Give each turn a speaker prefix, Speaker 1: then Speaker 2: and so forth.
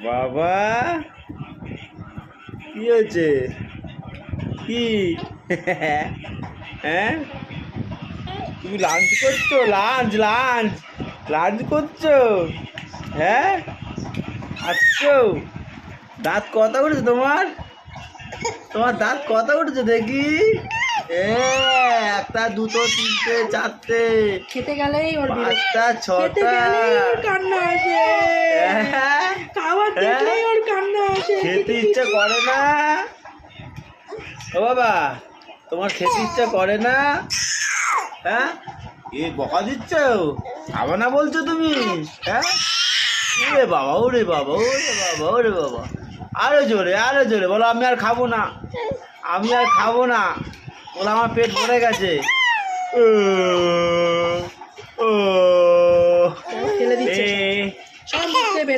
Speaker 1: বাবা কি হয়েছে? কি হ্যাঁ তুমি লাঞ্চ করছো? লাঞ্চ লাঞ্চ লাঞ্চ করছো? হ্যাঁ আসছো। দাঁত কটা উঠেছে তোমার? তোমার দাঁত কটা উঠেছে দেখি? একটা দুটো তিনটে চারটে
Speaker 2: খেতে গেলেই ওর
Speaker 1: পাঁচটা
Speaker 2: খেতে
Speaker 1: ছটা।
Speaker 2: গেলেই ওর কান্না আসে।
Speaker 1: হ্যাঁ?
Speaker 2: খাবার দেখলেই ওর কান্না আসে।
Speaker 1: খেতে ইচ্ছা করে না? ও বাবা তোমার খেতে ইচ্ছা করে না? হ্যাঁ এ বকা দিচ্ছ? খাবো না বলছো তুমি? হ্যাঁ ওরে বাবা ওরে বাবা ওরে বাবা ওরে বাবা আরো জোরে বলো আমি আর খাবো না, আমি আর খাবো না, বলো আমার পেট ভরে গেছে। ও ও
Speaker 2: ফেলে দিচ্ছে
Speaker 1: এ
Speaker 2: সব মুখে বের